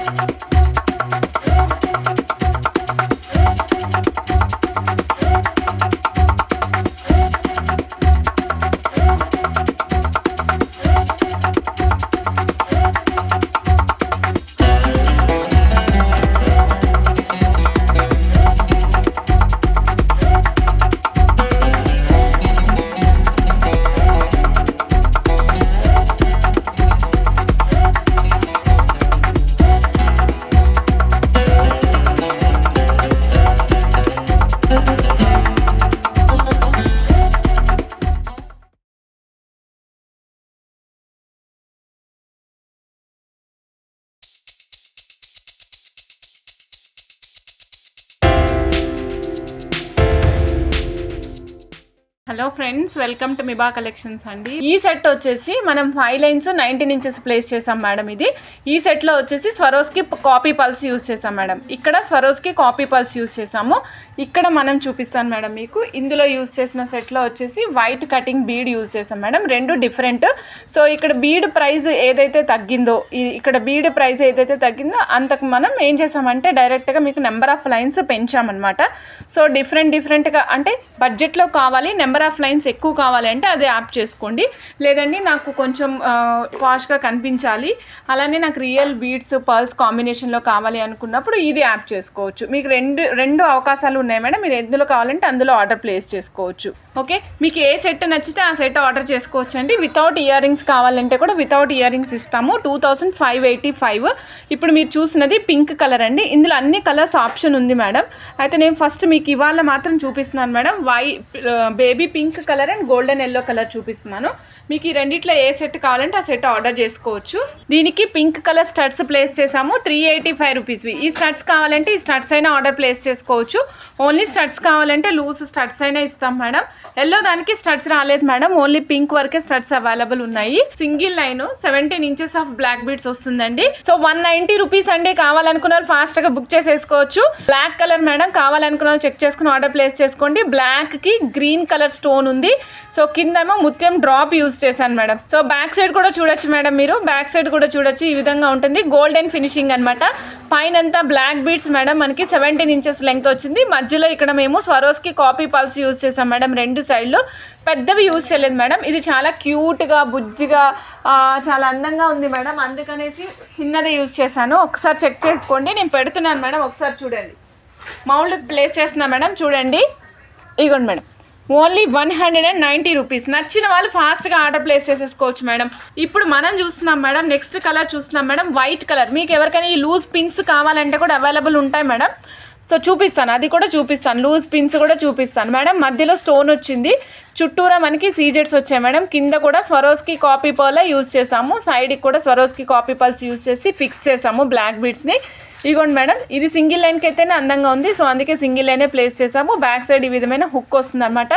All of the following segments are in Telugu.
హలో ఫ్రెండ్స్, వెల్కమ్ టు మిబా కలెక్షన్స్ అండి. ఈ సెట్ వచ్చేసి మనం 5 లైన్స్ 19 ఇంచెస్ ప్లేస్ చేసాం మేడం. ఈ సెట్లో వచ్చేసి స్వరోస్కి కాపీ పల్స్ యూస్ చేసాం మేడం. ఇక్కడ స్వరోస్కి కాపీ పల్స్ యూస్ చేసాము. ఇక్కడ మనం చూపిస్తాను మేడం మీకు. ఇందులో యూస్ చేసిన సెట్లో వచ్చేసి వైట్ కటింగ్ బీడ్ యూస్ చేసాం మేడం. రెండు డిఫరెంట్. సో ఇక్కడ బీడ్ ప్రైస్ ఏదైతే తగ్గిందో, అంతకు మనం ఏం చేసామంటే డైరెక్ట్గా మీకు నెంబర్ ఆఫ్ లైన్స్ పెంచామన్నమాట. సో డిఫరెంట్గా అంటే బడ్జెట్లో కావాలి, నెంబర్ ఆఫ్ లైన్స్ ఎక్కువ కావాలి అంటే అది యాప్ చేసుకోండి. లేదండి నాకు కొంచెం కాస్ట్గా కనిపించాలి, అలానే నాకు రియల్ బీడ్స్ పర్ల్స్ కాంబినేషన్లో కావాలి అనుకున్నప్పుడు ఇది యాప్ చేసుకోవచ్చు. మీకు రెండు అవకాశాలు ఉన్నాయి మేడం. మీరు ఎందులో కావాలంటే అందులో ఆర్డర్ ప్లేస్ చేసుకోవచ్చు. ఓకే, మీకు ఏ సెట్ నచ్చితే ఆ సెట్ ఆర్డర్ చేసుకోవచ్చు అండి. వితౌట్ ఇయర్ రింగ్స్ కావాలంటే కూడా వితౌట్ ఇయర్ రింగ్స్ ఇస్తాము. 2585. ఇప్పుడు మీరు చూసినది పింక్ కలర్ అండి. ఇందులో అన్ని కలర్స్ ఆప్షన్ ఉంది మేడం. అయితే నేను ఫస్ట్ మీకు ఇవాళ మాత్రం చూపిస్తున్నాను madam. Baby pink colour and golden yellow colour చూపిస్తున్నాను. మీకు ఈ రెండిట్లో ఏ సెట్ కావాలంటే ఆ సెట్ ఆర్డర్ చేసుకోవచ్చు. దీనికి పింక్ కలర్ స్టడ్స్ ప్లేస్ చేసాము 385 రూపీస్వి. ఈ స్టడ్స్ కావాలంటే ఈ స్టడ్స్ అయినా ఆర్డర్ ప్లేస్ చేసుకోవచ్చు. ఓన్లీ స్టడ్స్ కావాలంటే లూజ్ స్టడ్స్ అయినా ఇస్తాం మేడం. ఎల్లో దానికి స్టడ్స్ రాలేదు మేడం. ఓన్లీ పింక్ వరకే స్టడ్స్ అవైలబుల్ ఉన్నాయి. Single line 17 inches of black beads వస్తుందండి. సో 190 రూపీస్ అండి. కావాలనుకున్న వాళ్ళు ఫాస్ట్ గా బుక్ చేసేసుకోవచ్చు. Black colour madam. కావాలనుకున్న వాళ్ళు చెక్ చేసుకుని ఆర్డర్ ప్లేస్ చేసుకోండి. బ్లాక్ కి గ్రీన్ కలర్ స్టోన్ ఉంది. సో కిందేమో ముత్యం డ్రాప్ యూస్ చేశాను మేడం. సో బ్యాక్ సైడ్ కూడా చూడొచ్చు మేడం. మీరు బ్యాక్ సైడ్ కూడా చూడొచ్చు. ఈ విధంగా ఉంటుంది. గోల్డెన్ ఫినిషింగ్ అనమాట. పైనంతా బ్లాక్ బీడ్స్ మేడం. మనకి 17 ఇంచెస్ లెంగ్త్ వచ్చింది. మధ్యలో ఇక్కడ మేము స్వరోస్కి కాపీ పల్స్ యూజ్ చేసాం మేడం. రెండు సైడ్లు పెద్దవి యూజ్ చేయలేదు మేడం. ఇది చాలా క్యూట్గా బుజ్జిగా చాలా అందంగా ఉంది మేడం. అందుకనేసి చిన్నది యూజ్ చేశాను. ఒకసారి చెక్ చేసుకోండి. నేను పెడుతున్నాను మేడం. ఒకసారి చూడండి. మౌల్డ్ ప్లేస్ చేస్తున్నా మేడం. చూడండి. ఇగోండి మేడం. Only 190 rupees. నచ్చిన వాళ్ళు ఫాస్ట్గా ఆర్డర్ ప్లేస్ చేసేసుకోవచ్చు మేడం. ఇప్పుడు మనం చూస్తున్నాం మేడం. నెక్స్ట్ కలర్ చూస్తున్నాం మేడం. White colour. మీకు ఎవరికైనా ఈ లూజ్ పింక్స్ కావాలంటే కూడా అవైలబుల్ ఉంటాయి మేడం. సో చూపిస్తాను, అది కూడా చూపిస్తాను. లూజ్ పిన్స్ కూడా చూపిస్తాను మేడం. మధ్యలో స్టోన్ వచ్చింది. చుట్టూరా మనకి సీజెట్స్ వచ్చాయి మేడం. కింద కూడా స్వరోస్కి కాపీ పర్ల్ యూజ్ చేసాము. సైడ్కి కూడా స్వరోస్కి కాపీ పర్ల్స్ యూజ్ చేసి ఫిక్స్ చేసాము బ్లాక్ బీడ్స్ని. ఇగోండి మేడం. ఇది సింగిల్ లైన్కి అయితేనే అందంగా ఉంది. సో అందుకే సింగిల్ లైనే ప్లేస్ చేసాము. బ్యాక్ సైడ్ ఈ విధమైన హుక్ వస్తుంది అనమాట.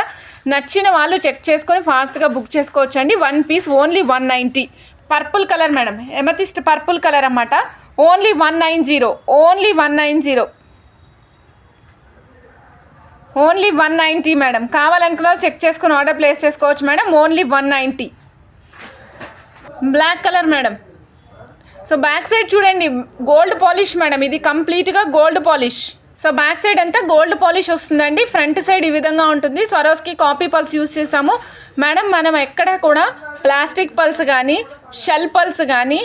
నచ్చిన వాళ్ళు చెక్ చేసుకొని ఫాస్ట్గా బుక్ చేసుకోవచ్చు అండి. 1 piece only 190. Purple colour madam. Amethyst purple colour అన్నమాట. ఓన్లీ 190. ఓన్లీ 190. Only 190 madam. కావాలనుకున్న చెక్ చేసుకుని ఆర్డర్ ప్లేస్ చేసుకోవచ్చు madam. Only 190. Black colour madam. So back side చూడండి. Gold polish madam. ఇది కంప్లీట్గా gold polish. So back side అంతా గోల్డ్ పాలిష్ వస్తుందండి. ఫ్రంట్ సైడ్ ఈ విధంగా ఉంటుంది. స్వరోస్కి కాపీ పల్స్ యూస్ చేసాము మేడం. మనం ఎక్కడ కూడా ప్లాస్టిక్ పల్స్ కానీ షెల్ పల్స్ కానీ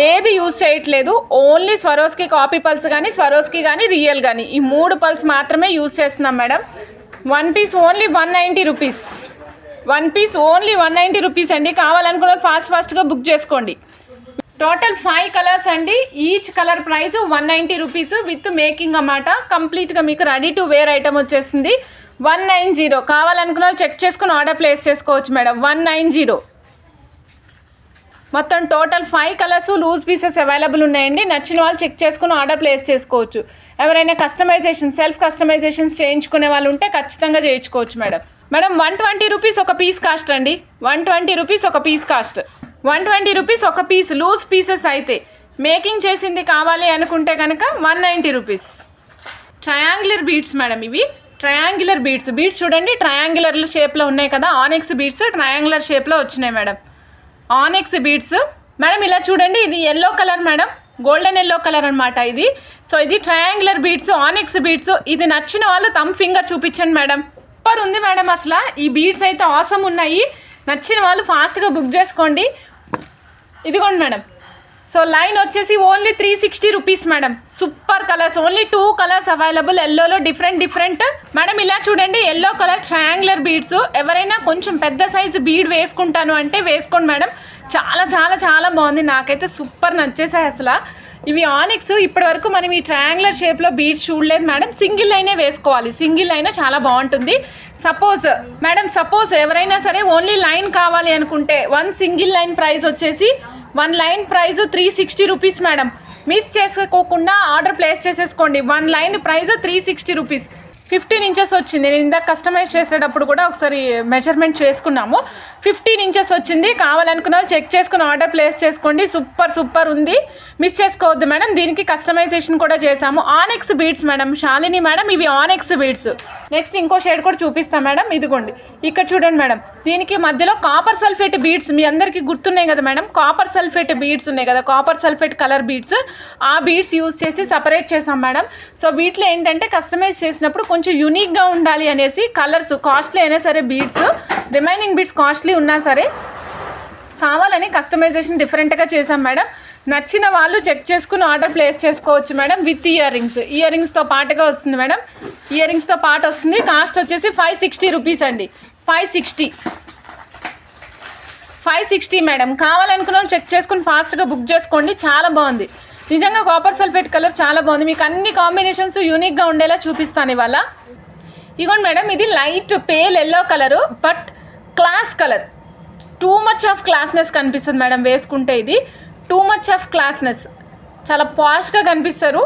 ఏది యూజ్ చేయట్లేదు. ఓన్లీ స్వరోస్కి కాపీ పల్స్ కానీ స్వరోస్కి కానీ రియల్ కానీ ఈ 3 పల్స్ మాత్రమే యూజ్ చేస్తున్నాం madam. 1 piece only 190 rupees. 1 piece only 190 rupees అండి. కావాలనుకున్న ఫాస్ట్గా బుక్ చేసుకోండి. టోటల్ 5 కలర్స్ అండి. Each colour price 190 rupees with making అన్నమాట. కంప్లీట్గా మీకు రెడీ టు వేర్ ఐటమ్ వచ్చేసింది. 190. కావాలనుకున్న చెక్ చేసుకుని ఆర్డర్ ప్లేస్ చేసుకోవచ్చు మేడం. 190. మొత్తం total 5 colours loose pieces available ఉన్నాయండి. నచ్చిన వాళ్ళు చెక్ చేసుకుని ఆర్డర్ ప్లేస్ చేసుకోవచ్చు. ఎవరైనా సెల్ఫ్ కస్టమైజేషన్స్ చేయించుకునే వాళ్ళు ఉంటే ఖచ్చితంగా చేయించుకోవచ్చు మేడం. 120 రూపీస్ ఒక పీస్ కాస్ట్ అండి. 120 రూపీస్ ఒక పీస్ కాస్ట్. 120 రూపీస్ ఒక పీస్ లూజ్ పీసెస్ అయితే. మేకింగ్ చేసింది కావాలి అనుకుంటే కనుక 190 రూపీస్. Triangular beads madam. ఇవి ట్రయాంగులర్ బీడ్స్. చూడండి ట్రయాంగులర్ షేప్లో ఉన్నాయి కదా. ఆనెక్స్ బీడ్స్ ట్రయాంగులర్ షేప్లో వచ్చినాయి మేడం. ఆనెక్స్ beads madam. ఇలా చూడండి. ఇది yellow colour madam. Golden yellow colour అనమాట ఇది. సో ఇది ట్రయాంగులర్ బీడ్స్, ఆనిక్స్ బీడ్స్. ఇది నచ్చిన వాళ్ళు థంబ్ ఫింగర్ చూపించండి మేడం. సూపర్ ఉంది మేడం, అసలు ఈ బీడ్స్ అయితే ఆసమ్ ఉన్నాయి. నచ్చిన వాళ్ళు ఫాస్ట్గా బుక్ చేసుకోండి. ఇదిగోండి మేడం. సో లైన్ వచ్చేసి only 360 rupees madam. Super colours, only 2 colours available. ఎల్లోలో డిఫరెంట్ మేడం. ఇలా చూడండి, ఎల్లో కలర్ ట్రయాంగులర్ బీడ్స్. ఎవరైనా కొంచెం పెద్ద సైజు బీడ్ వేసుకుంటాను అంటే వేసుకోండి మేడం. చాలా చాలా చాలా బాగుంది, నాకైతే సూపర్ నచ్చేసాయి అసలు. ఇవి ఆనిక్స్. ఇప్పటి వరకు మనం ఈ ట్రయాంగులర్ షేప్లో బీడ్స్ చూడలేదు మేడం. సింగిల్ లైనే వేసుకోవాలి, సింగిల్ లైన్ చాలా బాగుంటుంది. సపోజ్ ఎవరైనా సరే ఓన్లీ లైన్ కావాలి అనుకుంటే వన్ సింగిల్ లైన్ ప్రైస్ వచ్చేసి, one line price 360 rupees madam. Miss చేసుకోకుండా ఆర్డర్ ప్లేస్ చేసేసుకోండి. One line price 360 rupees. 15 inches వచ్చింది. నేను ఇందాక కస్టమైజ్ చేసేటప్పుడు కూడా ఒకసారి మెజర్మెంట్ చేసుకున్నాము. 15 ఇంచెస్ వచ్చింది. కావాలనుకున్న వాళ్ళు చెక్ చేసుకుని ఆర్డర్ ప్లేస్ చేసుకోండి. సూపర్ ఉంది, మిస్ చేసుకోవద్దు మేడం. దీనికి కస్టమైజేషన్ కూడా చేసాము. Onyx beads madam, Shalini madam, ఇవి ఆనిక్స్ బీడ్స్. నెక్స్ట్ ఇంకో షేడ్ కూడా చూపిస్తాం మేడం. ఇదిగోండి, ఇక్కడ చూడండి మేడం. దీనికి మధ్యలో కాపర్ సల్ఫేట్ బీడ్స్, మీ అందరికీ గుర్తున్నాయి కదా మేడం, కాపర్ సల్ఫేట్ బీడ్స్ ఉన్నాయి కదా, కాపర్ సల్ఫేట్ కలర్ బీడ్స్. ఆ బీడ్స్ యూజ్ చేసి సపరేట్ చేసాం మేడం. సో వీటిలో ఏంటంటే కస్టమైజ్ చేసినప్పుడు కొంచెం యూనిక్గా ఉండాలి అనేసి కలర్స్ కాస్ట్లీ అయినా సరే, బీడ్స్ రిమైనింగ్ బీడ్స్ కాస్ట్లీ ఉన్నా సరే కావాలని కస్టమైజేషన్ డిఫరెంట్గా చేసాం మేడం. నచ్చిన వాళ్ళు చెక్ చేసుకుని ఆర్డర్ ప్లేస్ చేసుకోవచ్చు మేడం. విత్ ఇయర్ రింగ్స్తో పాటుగా వస్తుంది మేడం. ఇయర్ రింగ్స్తో పాటు వస్తుంది. కాస్ట్ వచ్చేసి 560 రూపీస్ అండి. 560 మేడం. కావాలనుకున్న చెక్ చేసుకుని ఫాస్ట్గా బుక్ చేసుకోండి. చాలా బాగుంది నిజంగా. కాపర్ సల్ఫేట్ కలర్ చాలా బాగుంది. మీకు అన్ని కాంబినేషన్స్ యూనిక్గా ఉండేలా చూపిస్తాను ఇవాళ. ఇగోండి మేడం, ఇది light pale yellow colour, but class colour. Too much of classness కనిపిస్తుంది మేడం వేసుకుంటే. ఇది టూ మచ్ ఆఫ్ క్లాస్నెస్, చాలా పాష్గా కనిపిస్తారు.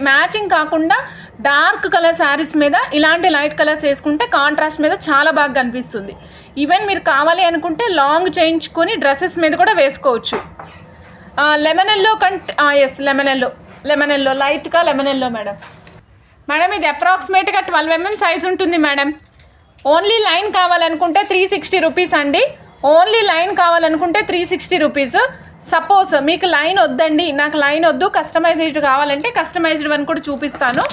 మ్యాచింగ్ కాకుండా డార్క్ కలర్ శారీస్ మీద ఇలాంటి లైట్ కలర్స్ వేసుకుంటే కాంట్రాస్ట్ మీద చాలా బాగా కనిపిస్తుంది. ఈవెన్ మీరు కావాలి అనుకుంటే లాంగ్ చేయించుకొని డ్రెస్సెస్ మీద కూడా వేసుకోవచ్చు. లెమన్ ఎల్లో లెమన్ ఎల్లో లైట్గా లెమన్ ఎల్లో మేడం. ఇది అప్రాక్సిమేట్గా 12 mm సైజ్ ఉంటుంది మేడం. ఓన్లీ లైన్ కావాలనుకుంటే 360 రూపీస్ అండి. ఓన్లీ లైన్ కావాలనుకుంటే 360 రూపీస్. సపోజ్ మీకు లైన్ వద్దండి, నాకు లైన్ వద్దు, కస్టమైజ్డ్ కావాలంటే కస్టమైజ్డ్ వన్ కూడా చూపిస్తాను.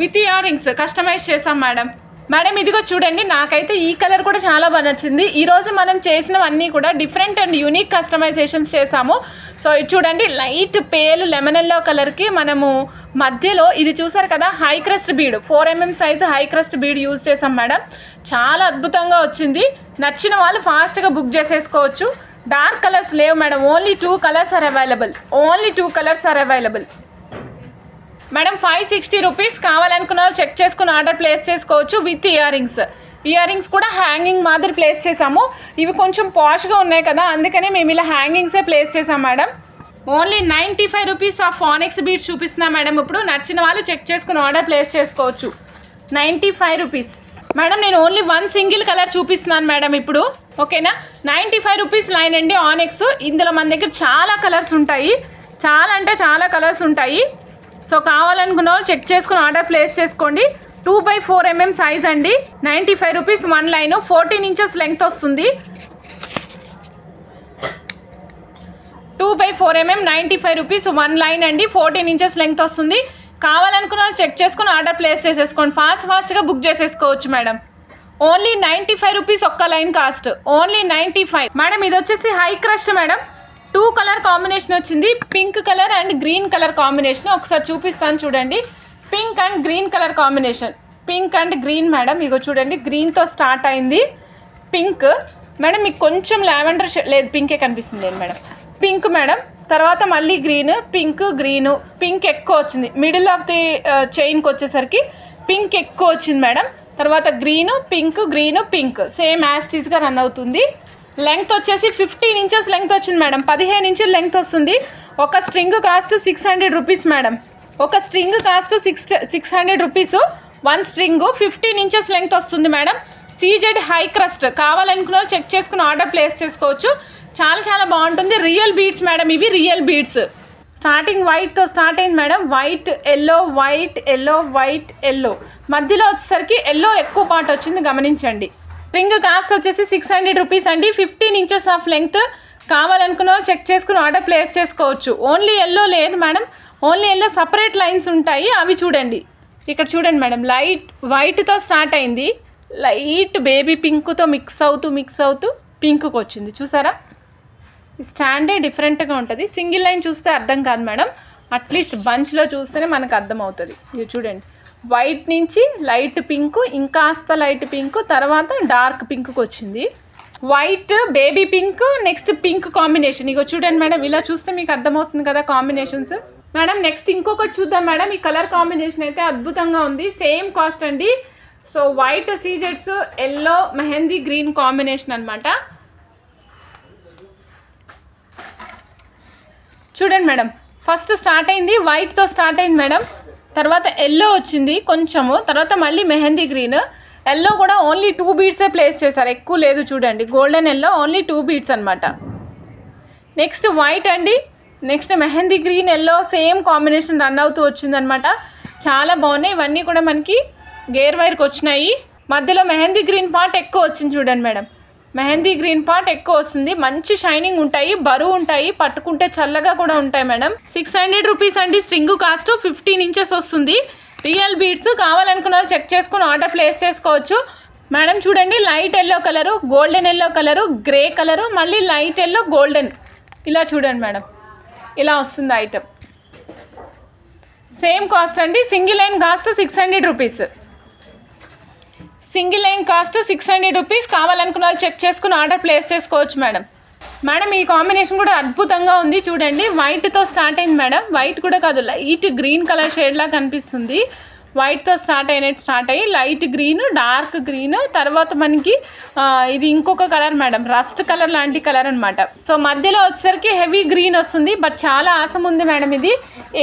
విత్ ఇయర్ రింగ్స్ కస్టమైజ్ చేసాం మేడం. ఇదిగో చూడండి, నాకైతే ఈ కలర్ కూడా చాలా బాగా నచ్చింది. ఈరోజు మనం చేసినవన్నీ కూడా డిఫరెంట్ అండ్ యూనిక్ కస్టమైజేషన్స్ చేసాము. సో ఇది చూడండి, లైట్ పేల్ లెమన్ ఎల్లో కలర్కి మనము మధ్యలో ఇది చూసారు కదా, high crust bead 4 mm size high crust bead use చేసాం మేడం. చాలా అద్భుతంగా వచ్చింది. నచ్చిన వాళ్ళు ఫాస్ట్గా బుక్ చేసేసుకోవచ్చు. డార్క్ కలర్స్ లేవు madam. Only 2 colours are available. Madam 560 rupees. కావాలనుకున్న వాళ్ళు చెక్ చేసుకుని ఆర్డర్ ప్లేస్ చేసుకోవచ్చు. విత్ ఇయర్ రింగ్స్ కూడా హ్యాంగింగ్ మాదిరి ప్లేస్ చేసాము. ఇవి కొంచెం పాష్గా ఉన్నాయి కదా, అందుకనే మేము ఇలా హ్యాంగింగ్సే ప్లేస్ చేసాం madam. Only 95 rupees of onyx beads చూపిస్తున్నాం మేడం. ఇప్పుడు నచ్చిన వాళ్ళు చెక్ చేసుకుని ఆర్డర్ ప్లేస్ చేసుకోవచ్చు. 95 రూపీస్ మేడం. నేను ఓన్లీ వన్ సింగిల్ కలర్ చూపిస్తున్నాను మేడం ఇప్పుడు, ఓకేనా. 95 రూపీస్ లైన్ అండి ఆనిక్స్. ఇందులో మన దగ్గర చాలా కలర్స్ ఉంటాయి, చాలా అంటే చాలా కలర్స్ ఉంటాయి. సో కావాలనుకున్న వాళ్ళు చెక్ చేసుకుని ఆర్డర్ ప్లేస్ చేసుకోండి. 2/4 mm సైజ్ అండి. 95 rupees one line. 14 inches length వస్తుంది. 2/4 mm 95 రూపీస్ వన్ లైన్ అండి. 14 ఇంచెస్ లెంగ్త్ వస్తుంది. కావాలనుకున్న వాళ్ళు చెక్ చేసుకుని ఆర్డర్ ప్లేస్ చేసేసుకోండి. ఫాస్ట్గా బుక్ చేసేసుకోవచ్చు మేడం. ఓన్లీ 95 రూపీస్ ఒక్క లైన్ కాస్ట్. Only 95 madam. ఇది వచ్చేసి high crust madam. 2 colour combination వచ్చింది. Pink colour and green colour combination. ఒకసారి చూపిస్తాను చూడండి. Pink and green colour combination. Pink and green madam. ఇగో చూడండి, గ్రీన్తో స్టార్ట్ అయింది పింక్ మేడం. మీకు కొంచెం లావెండర్ లేదు, పింకే కనిపిస్తుంది మేడం. పింక్ మేడం, తర్వాత మళ్ళీ గ్రీన్, పింక్ ఎక్కువ వచ్చింది. మిడిల్ ఆఫ్ ది చైన్కి వచ్చేసరికి పింక్ ఎక్కువ వచ్చింది మేడం. తర్వాత గ్రీను పింక్ సేమ్ యాస్టీస్గా రన్ అవుతుంది. లెంగ్త్ వచ్చేసి 15 ఇంచెస్ లెంగ్త్ వచ్చింది మేడం. 15 ఇంచుల లెంగ్త్ వస్తుంది. ఒక string cost 600 rupees madam. 600 rupees. One string 15 inches length వస్తుంది మేడం. CZ high crust. కావాలనుకున్న చెక్ చేసుకుని ఆర్డర్ ప్లేస్ చేసుకోవచ్చు. చాలా బాగుంటుంది. రియల్ బీడ్స్ మేడం, ఇవి రియల్ బీడ్స్. స్టార్టింగ్ వైట్తో స్టార్ట్ అయింది మేడం. వైట్ ఎల్లో మధ్యలో వచ్చేసరికి ఎల్లో ఎక్కువ పార్ట్ వచ్చింది, గమనించండి. స్ట్రింగ్ కాస్ట్ వచ్చేసి 600 రూపీస్ అండి. 15 ఇంచెస్ ఆఫ్ లెంగ్త్. కావాలనుకున్న వాళ్ళు చెక్ చేసుకుని ఆర్డర్ ప్లేస్ చేసుకోవచ్చు. ఓన్లీ ఎల్లో లేదు madam, only yellow separate lines ఉంటాయి, అవి చూడండి. ఇక్కడ చూడండి మేడం, లైట్ వైట్తో స్టార్ట్ అయింది, లైట్ బేబీ పింక్తో మిక్స్ అవుతూ పింక్కి వచ్చింది. చూసారా, ఈ స్టాండే డిఫరెంట్గా ఉంటుంది. సింగిల్ లైన్ చూస్తే అర్థం కాదు మేడం, అట్లీస్ట్ బంచ్లో చూస్తేనే మనకు అర్థమవుతుంది. ఇది చూడండి, వైట్ నుంచి లైట్ పింక్, ఇంకాస్త లైట్ పింక్, తర్వాత డార్క్ పింక్కి వచ్చింది. White, baby pink, next pink combination. ఇగో చూడండి మేడం, ఇలా చూస్తే మీకు అర్థమవుతుంది కదా కాంబినేషన్స్. మేడం నెక్స్ట్ ఇంకొకటి చూద్దాం మేడం. ఈ కలర్ కాంబినేషన్ అయితే అద్భుతంగా ఉంది, సేమ్ కాస్ట్ అండి. సో వైట్ సీజెడ్స్, ఎల్లో, మెహందీ గ్రీన్ కాంబినేషన్ అనమాట. చూడండి మేడం, ఫస్ట్ స్టార్ట్ అయింది వైట్తో స్టార్ట్ అయింది మేడం, తర్వాత ఎల్లో వచ్చింది కొంచెము, తర్వాత మళ్ళీ మెహందీ గ్రీన్. ఎల్లో కూడా ఓన్లీ 2 బీడ్సే ప్లేస్ చేశారు, ఎక్కువ లేదు. చూడండి, గోల్డెన్ ఎల్లో ఓన్లీ 2 బీడ్స్ అనమాట. నెక్స్ట్ వైట్ అండి, next mehndi green, yellow same combination run అవుతూ వచ్చిందనమాట. చాలా బాగున్నాయి ఇవన్నీ కూడా. మనకి గేర్ వైర్కి వచ్చినాయి. మధ్యలో మెహందీ గ్రీన్ పార్ట్ ఎక్కువ వచ్చింది చూడండి మేడం, మెహందీ గ్రీన్ పార్ట్ ఎక్కువ వస్తుంది. మంచి షైనింగ్ ఉంటాయి, బరువు ఉంటాయి, పట్టుకుంటే చల్లగా కూడా ఉంటాయి మేడం. 600 రూపీస్ అండి. స్ట్రింగ్ కాస్ట్ 15 ఇంచెస్ వస్తుంది. Real beads. కావాలనుకున్న వాళ్ళు చెక్ చేసుకుని ఆర్డర్ ప్లేస్ చేసుకోవచ్చు మేడం. చూడండి, light yellow colour, golden yellow colour, grey colour, మళ్ళీ లైట్ ఎల్లో, గోల్డెన్, ఇలా చూడండి మేడం, ఇలా వస్తుంది ఐటమ్. సేమ్ కాస్ట్ అండి. Single line cost 600 rupees. Single line cost 600 rupees. కావాలనుకున్న వాళ్ళు చెక్ చేసుకుని ఆర్డర్ ప్లేస్ చేసుకోవచ్చు మేడం. మేడం ఈ కాంబినేషన్ కూడా అద్భుతంగా ఉంది. చూడండి, వైట్తో స్టార్ట్ అయింది మేడం, వైట్ కూడా కాదు, లైట్ గ్రీన్ కలర్ షేడ్లా కనిపిస్తుంది. వైట్తో స్టార్ట్ అయ్యి లైట్ గ్రీన్, డార్క్ గ్రీన్, తర్వాత మనకి ఇది ఇంకొక కలర్ మేడం, రస్ట్ కలర్ లాంటి కలర్ అనమాట. సో మధ్యలో వచ్చేసరికి హెవీ గ్రీన్ వస్తుంది. బట్ చాలా ఆసం ఉంది మేడం. ఇది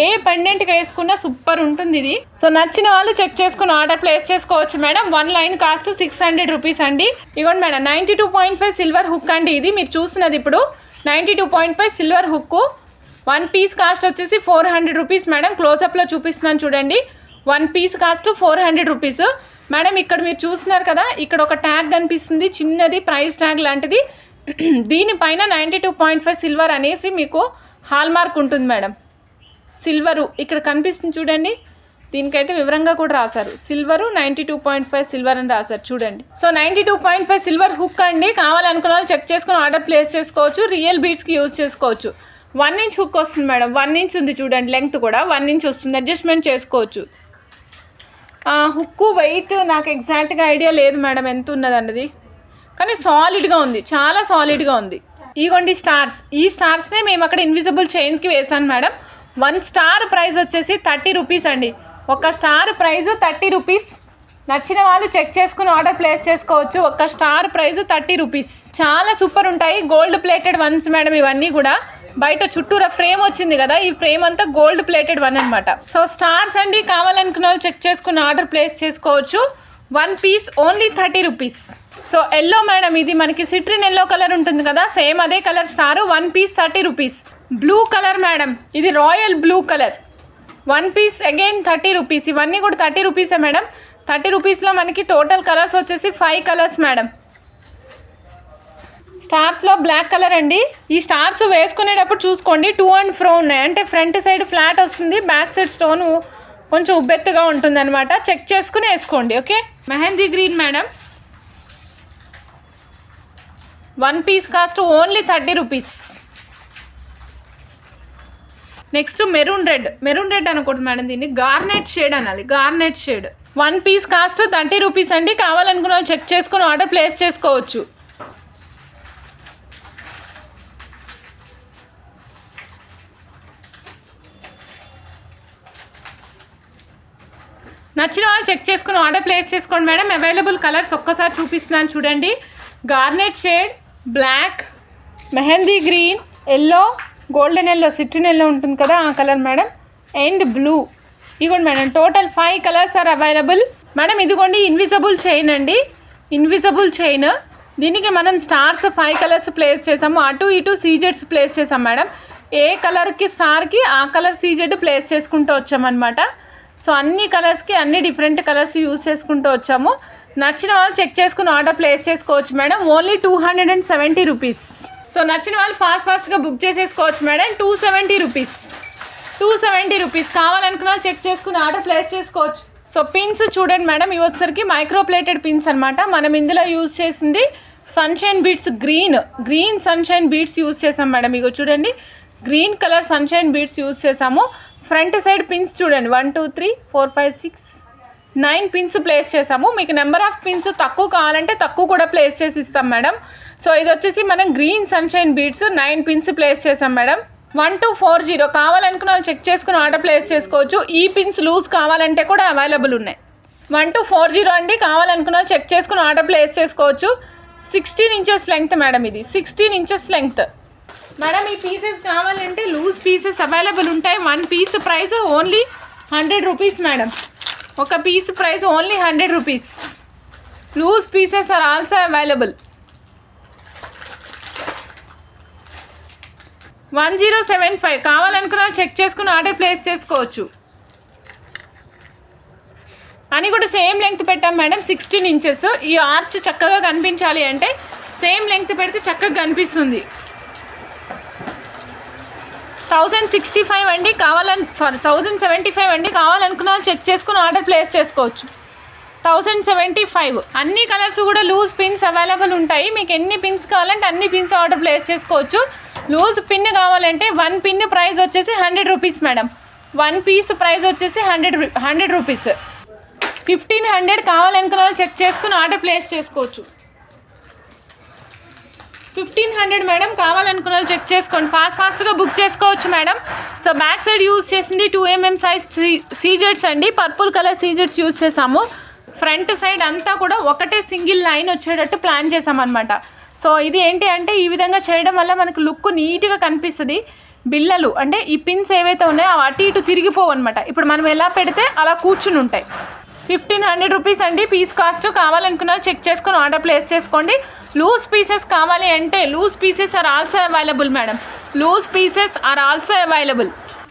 ఏ పెండెంట్కి వేసుకున్నా సూపర్ ఉంటుంది ఇది. సో నచ్చిన వాళ్ళు చెక్ చేసుకుని ఆర్డర్ ప్లేస్ చేసుకోవచ్చు మేడం. 1 లైన్ కాస్ట్ 600 రూపీస్ అండి. ఇవ్వండి మేడం, 92.5 సిల్వర్ హుక్ అండి. ఇది మీరు చూసినది ఇప్పుడు 92.5 సిల్వర్ హుక్. 1 పీస్ కాస్ట్ వచ్చేసి 400 రూపీస్ మేడం. క్లోజప్లో చూపిస్తున్నాను చూడండి. 1 పీస్ కాస్ట్ 400 రూపీస్ మేడం. ఇక్కడ మీరు చూస్తున్నారు కదా, ఇక్కడ ఒక ట్యాగ్ కనిపిస్తుంది చిన్నది, ప్రైస్ ట్యాగ్ లాంటిది. దీనిపైన 92.5 సిల్వర్ అనేసి మీకు హాల్ మార్క్ ఉంటుంది మేడం. సిల్వరు ఇక్కడ కనిపిస్తుంది చూడండి, దీనికైతే వివరంగా కూడా రాశారు. సిల్వరు 92.5 సిల్వర్ అని రాశారు చూడండి. సో 92.5 సిల్వర్ హుక్ అండి. కావాలనుకున్న వాళ్ళు చెక్ చేసుకుని ఆర్డర్ ప్లేస్ చేసుకోవచ్చు. రియల్ బీడ్స్కి యూజ్ చేసుకోవచ్చు. 1 ఇంచ్ హుక్ వస్తుంది మేడం, 1 ఇంచ్ ఉంది చూడండి. లెంగ్త్ కూడా 1 ఇంచ్ వస్తుంది, అడ్జస్ట్మెంట్ చేసుకోవచ్చు. హుక్ వెయిట్ నాకు ఎగ్జాక్ట్గా ఐడియా లేదు మేడం ఎంత ఉన్నది అన్నది, కానీ సాలిడ్గా ఉంది, చాలా సాలిడ్గా ఉంది. ఇగోండి స్టార్స్, ఈ స్టార్స్నే మేము అక్కడ ఇన్విజిబుల్ చైన్కి వేసాను మేడం. 1 స్టార్ ప్రైస్ వచ్చేసి 30 రూపీస్ అండి. ఒక స్టార్ ప్రైస్ 30 రూపీస్. నచ్చిన వాళ్ళు చెక్ చేసుకుని ఆర్డర్ ప్లేస్ చేసుకోవచ్చు. ఒక స్టార్ ప్రైస్ 30 రూపీస్. చాలా సూపర్ ఉంటాయి. గోల్డ్ ప్లేటెడ్ వన్స్ మేడం ఇవన్నీ కూడా. బయట చుట్టూరా ఫ్రేమ్ వచ్చింది కదా, ఈ ఫ్రేమ్ అంతా గోల్డ్ ప్లేటెడ్ వన్ అనమాట. సో స్టార్స్ అండి, కావాలనుకున్న వాళ్ళు చెక్ చేసుకుని ఆర్డర్ ప్లేస్ చేసుకోవచ్చు. 1 piece only 30 rupees. So yellow madam, ఇది మనకి సిట్రిన్ ఎల్లో కలర్ ఉంటుంది కదా, సేమ్ అదే colour star. 1 piece 30 rupees. Blue colour madam, ఇది royal blue colour. 1 piece again 30 rupees. ఇవన్నీ కూడా 30 రూపీసే మేడం. 30 రూపీస్లో మనకి టోటల్ కలర్స్ వచ్చేసి 5 కలర్స్ మేడం. స్టార్స్లో బ్లాక్ కలర్ అండి. ఈ స్టార్స్ వేసుకునేటప్పుడు చూసుకోండి, టూ అండ్ ఫ్రో ఉన్నాయి. అంటే ఫ్రంట్ సైడ్ ఫ్లాట్ వస్తుంది, బ్యాక్ సైడ్ స్టోన్ కొంచెం ఉబ్బెత్తుగా ఉంటుంది అనమాట. చెక్ చేసుకుని వేసుకోండి. Okay. Mehndi green madam, 1 piece cost only 30 rupees. Next maroon red. Maroon red అనకూడదు మేడం, దీన్ని గార్నెట్ షేడ్ అనాలి, garnet shade. 1 piece cost 30 rupees అండి. కావాలనుకున్న చెక్ చేసుకుని ఆర్డర్ ప్లేస్ చేసుకోవచ్చు. నచ్చిన వాళ్ళు చెక్ చేసుకుని ఆర్డర్ ప్లేస్ చేసుకోండి మేడం. అవైలబుల్ కలర్స్ ఒక్కసారి చూపిస్తున్నాను చూడండి. Garnet shade, black, mehndi green, yellow, golden yellow, citrine yellow ఉంటుంది కదా ఆ కలర్ మేడం, అండ్ బ్లూ. ఇదిగోండి madam, total 5 colours are available madam. ఇదిగోండి ఇన్విజిబుల్ చైన్ అండి, ఇన్విజిబుల్ చైన్. దీనికి మనం స్టార్స్ 5 కలర్స్ ప్లేస్ చేసాము, అటు ఇటు సీజెడ్స్ ప్లేస్ చేసాం మేడం. ఏ కలర్కి స్టార్కి ఆ కలర్ సీజెడ్ ప్లేస్ చేసుకుంటూ వచ్చామన్నమాట. సో అన్ని కలర్స్కి అన్ని డిఫరెంట్ కలర్స్ యూజ్ చేసుకుంటూ వచ్చాము. నచ్చిన వాళ్ళు చెక్ చేసుకుని ఆర్డర్ ప్లేస్ చేసుకోవచ్చు madam. Only 270 rupees. So so నచ్చిన వాళ్ళు ఫాస్ట్గా బుక్ చేసేసుకోవచ్చు మేడం. 270 rupees, 270 rupees. కావాలనుకున్న వాళ్ళు చెక్ చేసుకుని ఆర్డర్ ప్లేస్ చేసుకోవచ్చు. సో పిన్స్ చూడండి మేడం, ఇవి వచ్చేసరికి మైక్రోప్లేటెడ్ పిన్స్ అనమాట. మనం ఇందులో యూజ్ చేసింది sunshine beads, green sunshine beads use చేసాం మేడం. ఇగో చూడండి, green colour sunshine beads use చేసాము. ఫ్రంట్ సైడ్ పిన్స్ చూడండి, 1 2 3 4 5 6 9 పిన్స్ ప్లేస్ చేసాము. మీకు నెంబర్ ఆఫ్ పిన్స్ తక్కువ కావాలంటే తక్కువ కూడా ప్లేస్ చేసి ఇస్తాం మేడం. సో ఇది వచ్చేసి మనం green sunshine beads 9 pins place చేసాం మేడం. 1240 కావాలనుకున్న వాళ్ళు చెక్ చేసుకుని ఆర్డర్ ప్లేస్ చేసుకోవచ్చు. ఈ పిన్స్ లూజ్ కావాలంటే కూడా అవైలబుల్ ఉన్నాయి. 1240 అండి. కావాలనుకున్న వాళ్ళు చెక్ చేసుకుని ఆర్డర్ ప్లేస్ చేసుకోవచ్చు. 16 ఇంచెస్ లెంగ్త్ మేడం, ఇది 16 ఇంచెస్ లెంగ్త్ మేడం. ఈ పీసెస్ కావాలంటే లూజ్ పీసెస్ అవైలబుల్ ఉంటాయి. 1 piece price only 100 rupees madam. ఒక piece price only 100 rupees. Loose pieces are also available. 1075 కావాలనుకున్న చెక్ చేసుకుని ఆర్డర్ ప్లేస్ చేసుకోవచ్చు. అని కూడా సేమ్ లెంగ్త్ పెట్టాం మేడం, 16 ఇంచెస్. ఈ ఆర్చ్ చక్కగా కనిపించాలి అంటే సేమ్ లెంగ్త్ పెడితే చక్కగా కనిపిస్తుంది. 1065 అండి. 1075 అండి. కావాలనుకున్న చెక్ చేసుకుని ఆర్డర్ ప్లేస్ చేసుకోవచ్చు. 1075. అన్ని కలర్స్ కూడా లూజ్ పిన్స్ అవైలబుల్ ఉంటాయి. మీకు ఎన్ని పిన్స్ కావాలంటే అన్ని పిన్స్ ఆర్డర్ ప్లేస్ చేసుకోవచ్చు. లూజ్ పిన్ కావాలంటే 1 పిన్ ప్రైస్ వచ్చేసి 100 రూపీస్ మేడం. 1 పీస్ ప్రైస్ వచ్చేసి 100 రూపీస్. 1500 కావాలనుకున్న వాళ్ళు చెక్ చేసుకుని ఆర్డర్ ప్లేస్ చేసుకోవచ్చు. 1500 మేడం. కావాలనుకున్న వాళ్ళు చెక్ చేసుకోండి, ఫాస్ట్గా బుక్ చేసుకోవచ్చు madam. So back side use చేసింది 2mm సైజ్ సీజెట్స్ అండి. పర్పుల్ కలర్ సీజెట్స్ యూజ్ చేసాము. ఫ్రంట్ సైడ్ అంతా కూడా ఒకటే సింగిల్ లైన్ వచ్చేటట్టు ప్లాన్ చేసామన్నమాట. సో ఇది ఏంటి అంటే ఈ విధంగా చేయడం వల్ల మనకు లుక్ నీట్గా కనిపిస్తుంది. బిల్లలు అంటే ఈ పిన్స్ ఏవైతే ఉన్నాయో అవి అటు ఇటు తిరిగిపోవు అనమాట. ఇప్పుడు మనం ఎలా పెడితే అలా కూర్చుని ఉంటాయి. 1500 రూపీస్ అండి పీస్ కాస్ట్. కావాలనుకున్న చెక్ చేసుకుని ఆర్డర్ ప్లేస్ చేసుకోండి. లూజ్ పీసెస్ కావాలి అంటే loose pieces are also available madam. Loose pieces are also available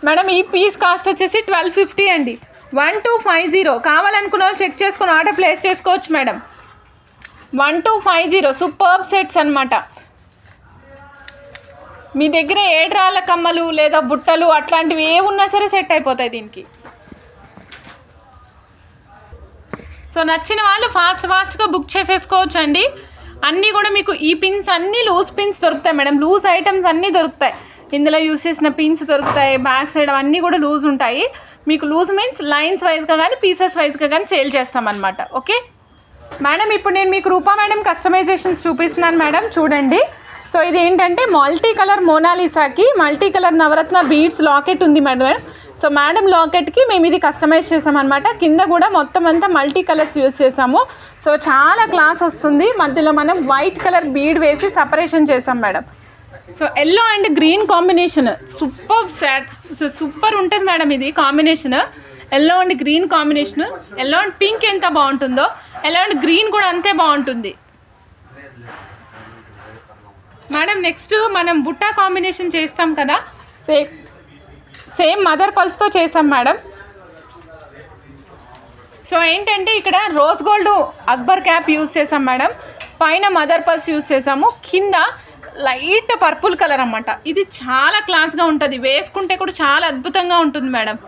madam. ఈ పీస్ కాస్ట్ వచ్చేసి 1250 అండి. 1250 కావాలనుకున్న వాళ్ళు చెక్ చేసుకుని ఆర్డర్ ప్లేస్ చేసుకోవచ్చు మేడం. 1250 సూపర్బ్ సెట్స్ అనమాట. మీ దగ్గర ఏడ్రాళ్ళ కమ్మలు లేదా బుట్టలు అట్లాంటివి ఏ ఉన్నా సరే సెట్ అయిపోతాయి దీనికి. సో నచ్చిన వాళ్ళు ఫాస్ట్గా బుక్ చేసేసుకోవచ్చు అండి. అన్నీ కూడా మీకు ఈ పిన్స్ అన్నీ లూజ్ పిన్స్ దొరుకుతాయి మేడం. లూజ్ ఐటమ్స్ అన్నీ దొరుకుతాయి. ఇందులో యూజ్ చేసిన పిన్స్ దొరుకుతాయి. బ్యాక్ సైడ్ అవన్నీ కూడా లూజ్ ఉంటాయి. మీకు లూజ్ మీన్స్ లైన్స్ వైజ్గా కానీ పీసెస్ వైజ్గా కానీ సేల్ చేస్తామన్నమాట. ఓకే మేడం, ఇప్పుడు నేను మీకు రూపా మేడం కస్టమైజేషన్స్ చూపిస్తున్నాను మేడం. చూడండి. సో ఇది ఏంటంటే మల్టీ కలర్ మోనాలిసాకి మల్టీ కలర్ నవరత్న బీడ్స్ లాకెట్ ఉంది మేడం. సో మేడం లాకెట్కి మేము ఇది కస్టమైజ్ చేసామన్నమాట. కింద కూడా మొత్తం అంతా మల్టీ కలర్స్ యూజ్ చేసాము. సో చాలా క్లాస్ వస్తుంది. మధ్యలో మనం వైట్ కలర్ బీడ్ వేసి సపరేషన్ చేసాం madam. So yellow and green combination super ఉంటుంది మేడం. ఇది combination yellow and green combination. Yellow and pink ఎంత బాగుంటుందో ఎల్లో అండ్ గ్రీన్ కూడా అంతే బాగుంటుంది మేడం. నెక్స్ట్ మనం బుట్టా కాంబినేషన్ చేస్తాం కదా, సేమ్ మదర్ పల్స్తో చేసాం మేడం. సో ఏంటంటే ఇక్కడ rose gold Akbar cap use చేసాం మేడం. పైన మదర్ పల్స్ యూజ్ చేసాము. కింద లైట్ పర్పుల్ కలర్ అన్నమాట. ఇది చాలా క్లాస్గా ఉంటుంది. వేసుకుంటే కూడా చాలా అద్భుతంగా ఉంటుంది మేడం.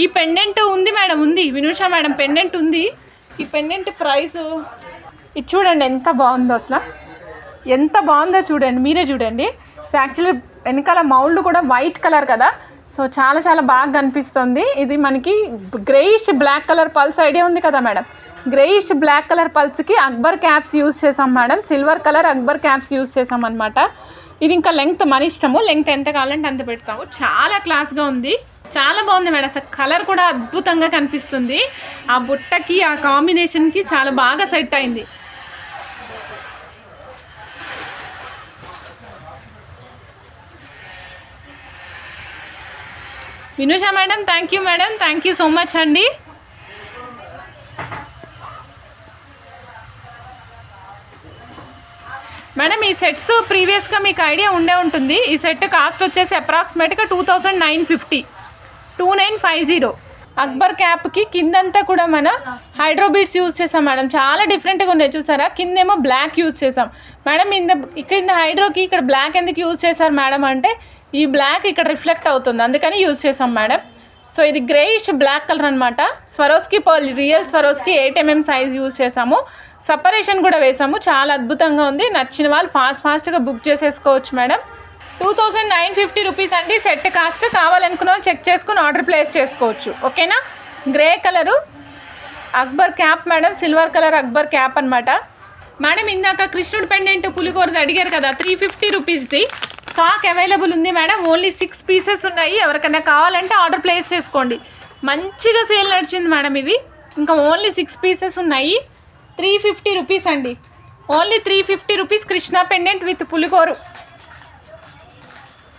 ఈ పెండెంట్ ఉంది మేడం, ఉంది వినుషా మేడం పెండెంట్ ఉంది. ఈ పెండెంట్ ప్రైస్ ఇది చూడండి ఎంత బాగుందో, అసలు ఎంత బాగుందో చూడండి, మీరే చూడండి. సో యాక్చువల్లీ వెనకాల మౌల్డ్ కూడా వైట్ కలర్ కదా, సో చాలా చాలా బాగా కనిపిస్తుంది. ఇది మనకి greyish black colour pearls idea ఉంది కదా మేడం. గ్రేయిష్ బ్లాక్ కలర్ పల్స్కి అక్బర్ క్యాప్స్ యూజ్ చేసాం మేడం. సిల్వర్ కలర్ అక్బర్ క్యాప్స్ యూజ్ చేసాం అనమాట. ఇది ఇంకా లెంగ్త్ మన ఇష్టము, లెంగ్త్ ఎంత కావాలంటే అంత పెడతాము. చాలా క్లాస్గా ఉంది, చాలా బాగుంది మేడం. అసలు కలర్ కూడా అద్భుతంగా కనిపిస్తుంది. ఆ బుట్టకి ఆ కాంబినేషన్కి చాలా బాగా సెట్ అయింది. Vinusha madam thank you madam, thank you so much అండి. మేడం ఈ సెట్స్ ప్రీవియస్గా మీకు ఐడియా ఉండే ఉంటుంది. ఈ సెట్ కాస్ట్ వచ్చేసి అప్రాక్సిమేట్గా 2950. అక్బర్ క్యాప్కి కిందంతా కూడా మన హైడ్రో బీడ్స్ యూజ్ చేసాం మేడం. చాలా డిఫరెంట్గా ఉన్నాయి చూసారా. కిందేమో బ్లాక్ యూజ్ చేసాం మేడం. కింద హైడ్రోకి ఇక్కడ బ్లాక్ ఎందుకు యూజ్ చేశారు మేడం అంటే ఈ బ్లాక్ ఇక్కడ రిఫ్లెక్ట్ అవుతుంది, అందుకని యూజ్ చేసాం మేడం. సో ఇది గ్రేయిష్ బ్లాక్ కలర్ అనమాట. Swarovski pearl, real Swarovski 8 mm size use చేసాము. సపరేషన్ కూడా వేసాము. చాలా అద్భుతంగా ఉంది. నచ్చిన వాళ్ళు ఫాస్ట్గా బుక్ చేసేసుకోవచ్చు మేడం. 2950 రూపీస్ అండి సెట్ కాస్ట్. కావాలనుకున్న వాళ్ళు చెక్ చేసుకుని ఆర్డర్ ప్లేస్ చేసుకోవచ్చు. ఓకేనా. Grey colour Akbar cap madam, silver colour Akbar cap అనమాట మేడం. ఇందాక కృష్ణుడు పెండెంట్ పులిగోరది అడిగారు కదా, 350 రూపీస్ది స్టాక్ అవైలబుల్ ఉంది మేడం. ఓన్లీ 6 పీసెస్ ఉన్నాయి. ఎవరికైనా కావాలంటే ఆర్డర్ ప్లేస్ చేసుకోండి. మంచిగా సేల్ నడిచింది మేడం. ఇవి ఇంకా ఓన్లీ 6 పీసెస్ ఉన్నాయి. 350 రూపీస్ అండి. Only 350 rupees Krishna pendant with పులిగోరు.